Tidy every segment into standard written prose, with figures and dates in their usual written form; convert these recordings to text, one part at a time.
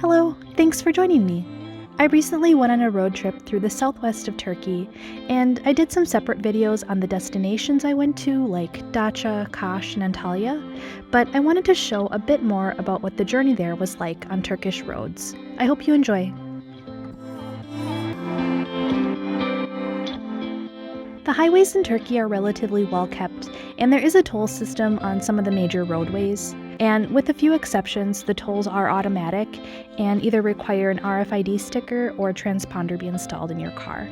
Hello, thanks for joining me. I recently went on a road trip through the southwest of Turkey, and I did some separate videos on the destinations I went to, like Dacia, Kaş, and Antalya, but I wanted to show a bit more about what the journey there was like on Turkish roads. I hope you enjoy. The highways in Turkey are relatively well kept, and there is a toll system on some of the major roadways. And with a few exceptions, the tolls are automatic and either require an RFID sticker or a transponder be installed in your car.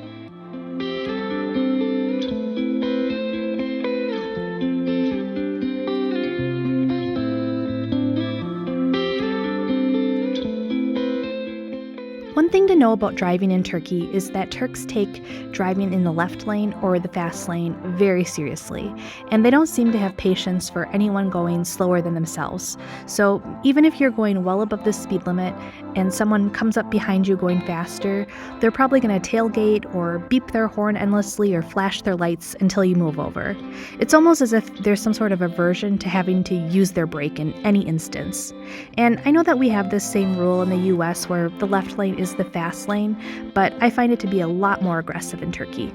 One thing to know about driving in Turkey is that Turks take driving in the left lane or the fast lane very seriously, and they don't seem to have patience for anyone going slower than themselves. So even if you're going well above the speed limit and someone comes up behind you going faster, they're probably going to tailgate or beep their horn endlessly or flash their lights until you move over. It's almost as if there's some sort of aversion to having to use their brake in any instance. And I know that we have this same rule in the US where the left lane is the fast lane, but I find it to be a lot more aggressive in Turkey.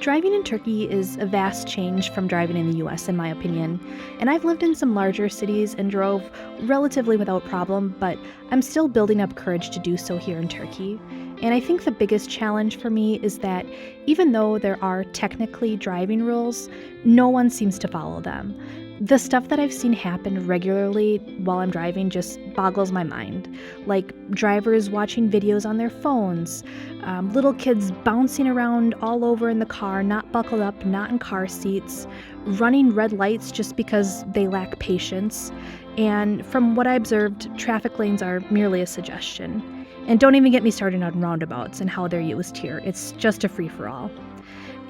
Driving in Turkey is a vast change from driving in the US, in my opinion, and I've lived in some larger cities and drove relatively without problem, but I'm still building up courage to do so here in Turkey. And I think the biggest challenge for me is that even though there are technically driving rules, no one seems to follow them. The stuff that I've seen happen regularly while I'm driving just boggles my mind. Like drivers watching videos on their phones, little kids bouncing around all over in the car, not buckled up, not in car seats, running red lights just because they lack patience. And from what I observed, traffic lanes are merely a suggestion. And don't even get me started on roundabouts and how they're used here. It's just a free-for-all.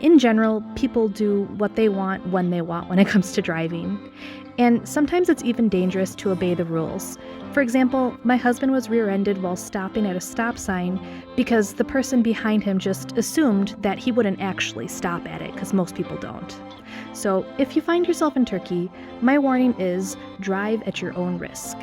In general, people do what they want when it comes to driving. And sometimes it's even dangerous to obey the rules. For example, my husband was rear-ended while stopping at a stop sign because the person behind him just assumed that he wouldn't actually stop at it, because most people don't. So if you find yourself in Turkey, my warning is drive at your own risk.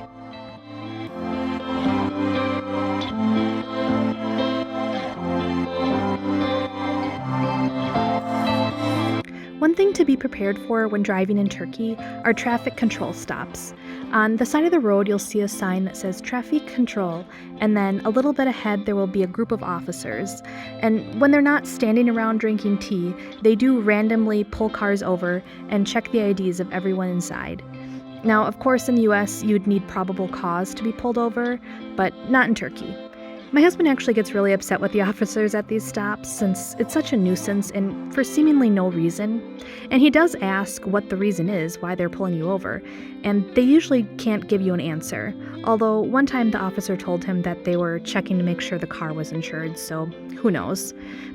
One thing to be prepared for when driving in Turkey are traffic control stops. On the side of the road, you'll see a sign that says traffic control, and then a little bit ahead there will be a group of officers. And when they're not standing around drinking tea, they do randomly pull cars over and check the IDs of everyone inside. Now, of course, in the US, you'd need probable cause to be pulled over, but not in Turkey. My husband actually gets really upset with the officers at these stops since it's such a nuisance and for seemingly no reason. And he does ask what the reason is why they're pulling you over, and they usually can't give you an answer. Although one time the officer told him that they were checking to make sure the car was insured, so who knows.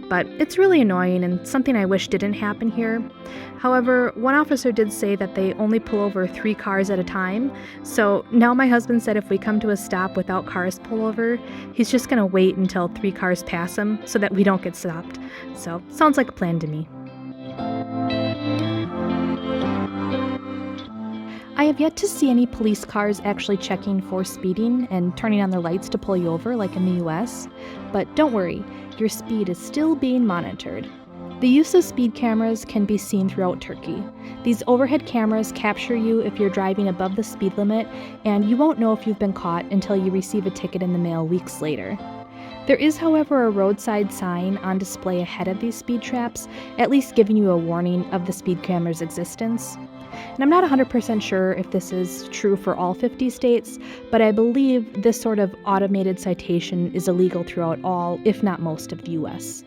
But it's really annoying and something I wish didn't happen here. However, one officer did say that they only pull over 3 cars at a time, so now my husband said if we come to a stop without cars pull over, he's just going to wait until 3 cars pass him so that we don't get stopped. So, sounds like a plan to me. I have yet to see any police cars actually checking for speeding and turning on their lights to pull you over like in the US, but don't worry, your speed is still being monitored. The use of speed cameras can be seen throughout Turkey. These overhead cameras capture you if you're driving above the speed limit, and you won't know if you've been caught until you receive a ticket in the mail weeks later. There is, however, a roadside sign on display ahead of these speed traps, at least giving you a warning of the speed camera's existence. And I'm not 100% sure if this is true for all 50 states, but I believe this sort of automated citation is illegal throughout all, if not most, of the US.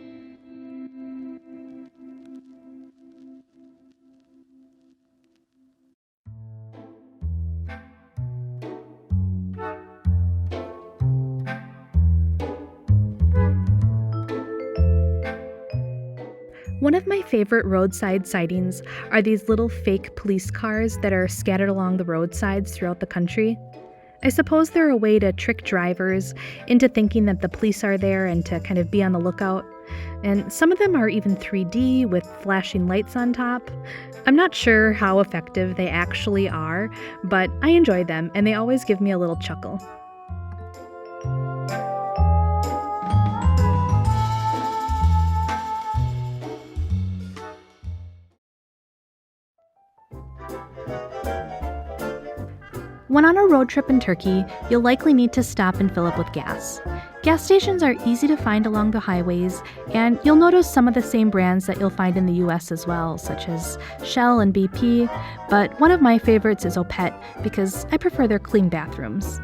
One of my favorite roadside sightings are these little fake police cars that are scattered along the roadsides throughout the country. I suppose they're a way to trick drivers into thinking that the police are there and to kind of be on the lookout. And some of them are even 3D with flashing lights on top. I'm not sure how effective they actually are, but I enjoy them and they always give me a little chuckle. When on a road trip in Turkey, you'll likely need to stop and fill up with gas. Gas stations are easy to find along the highways, and you'll notice some of the same brands that you'll find in the US as well, such as Shell and BP, but one of my favorites is Opet because I prefer their clean bathrooms.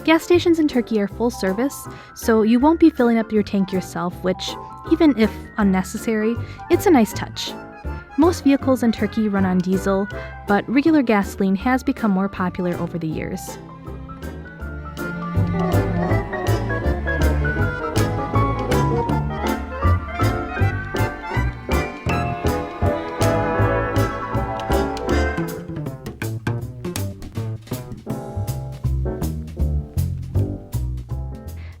Gas stations in Turkey are full service, so you won't be filling up your tank yourself, which, even if unnecessary, it's a nice touch. Most vehicles in Turkey run on diesel, but regular gasoline has become more popular over the years.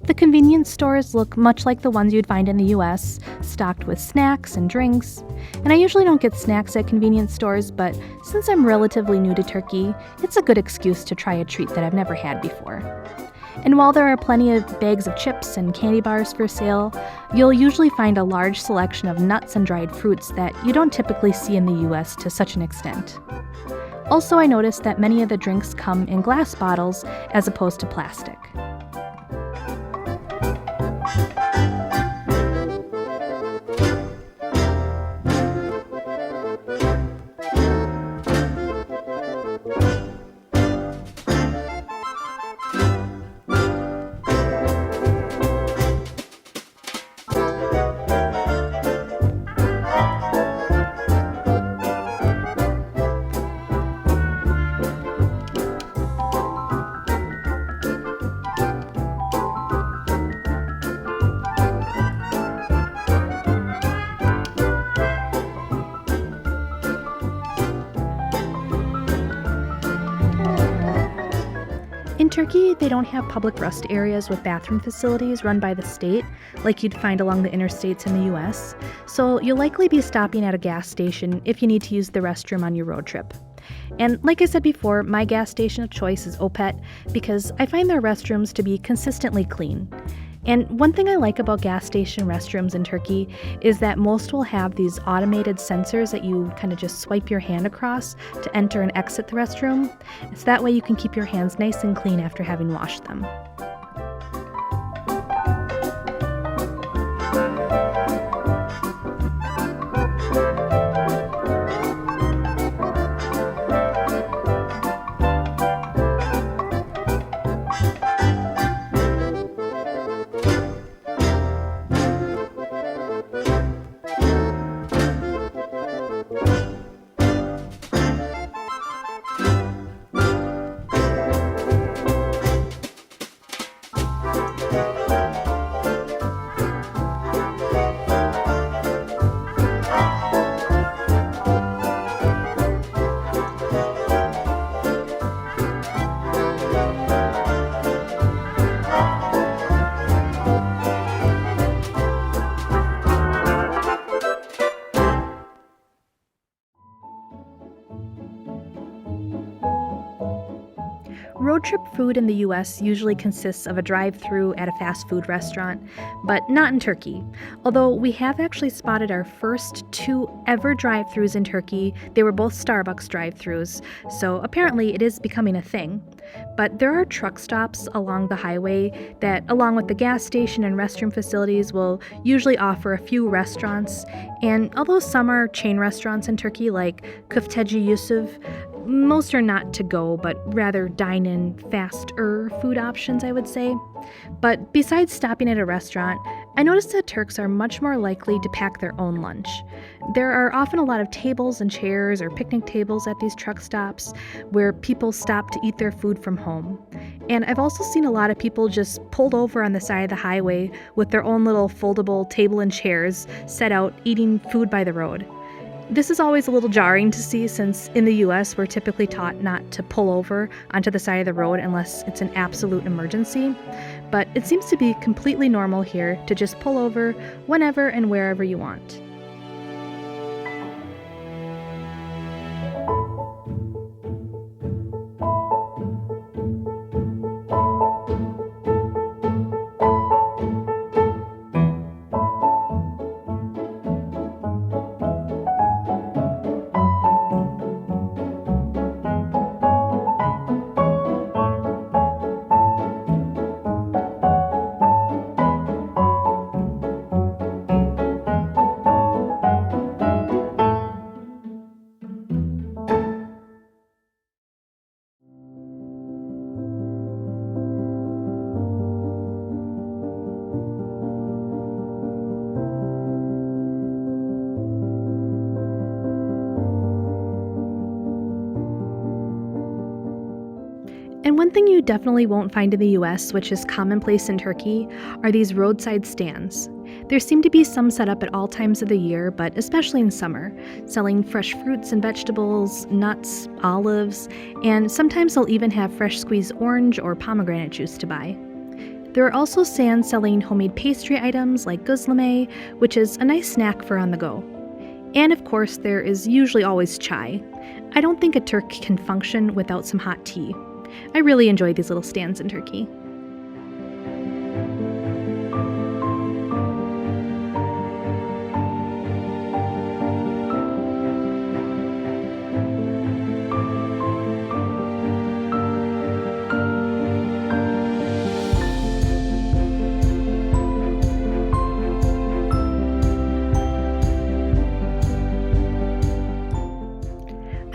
The convenience stores look much like the ones you'd find in the US, stocked with snacks and drinks. And I usually don't get snacks at convenience stores, but since I'm relatively new to Turkey, it's a good excuse to try a treat that I've never had before. And while there are plenty of bags of chips and candy bars for sale, you'll usually find a large selection of nuts and dried fruits that you don't typically see in the US to such an extent. Also, I noticed that many of the drinks come in glass bottles as opposed to plastic. In Turkey, they don't have public rest areas with bathroom facilities run by the state, like you'd find along the interstates in the US, so you'll likely be stopping at a gas station if you need to use the restroom on your road trip. And like I said before, my gas station of choice is Opet because I find their restrooms to be consistently clean. And one thing I like about gas station restrooms in Turkey is that most will have these automated sensors that you kind of just swipe your hand across to enter and exit the restroom. So that way you can keep your hands nice and clean after having washed them. Road trip food in the US usually consists of a drive-through at a fast food restaurant, but not in Turkey. Although we have actually spotted our first 2 ever drive-throughs in Turkey. They were both Starbucks drive-throughs, so apparently it is becoming a thing. But there are truck stops along the highway that, along with the gas station and restroom facilities, will usually offer a few restaurants. And although some are chain restaurants in Turkey, like Köfteci Yusuf, most are not to go, but rather dine-in, faster food options, I would say. But besides stopping at a restaurant, I noticed that Turks are much more likely to pack their own lunch. There are often a lot of tables and chairs or picnic tables at these truck stops where people stop to eat their food from home. And I've also seen a lot of people just pulled over on the side of the highway with their own little foldable table and chairs set out eating food by the road. This is always a little jarring to see since in the US we're typically taught not to pull over onto the side of the road unless it's an absolute emergency, but it seems to be completely normal here to just pull over whenever and wherever you want. And one thing you definitely won't find in the US, which is commonplace in Turkey, are these roadside stands. There seem to be some set up at all times of the year, but especially in summer, selling fresh fruits and vegetables, nuts, olives, and sometimes they'll even have fresh squeezed orange or pomegranate juice to buy. There are also stands selling homemade pastry items like gözleme, which is a nice snack for on the go. And of course, there is usually always chai. I don't think a Turk can function without some hot tea. I really enjoy these little stands in Turkey.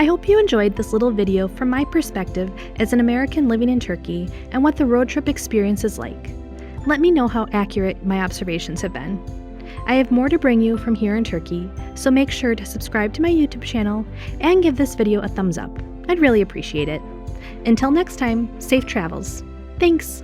I hope you enjoyed this little video from my perspective as an American living in Turkey and what the road trip experience is like. Let me know how accurate my observations have been. I have more to bring you from here in Turkey, so make sure to subscribe to my YouTube channel and give this video a thumbs up. I'd really appreciate it. Until next time, safe travels. Thanks!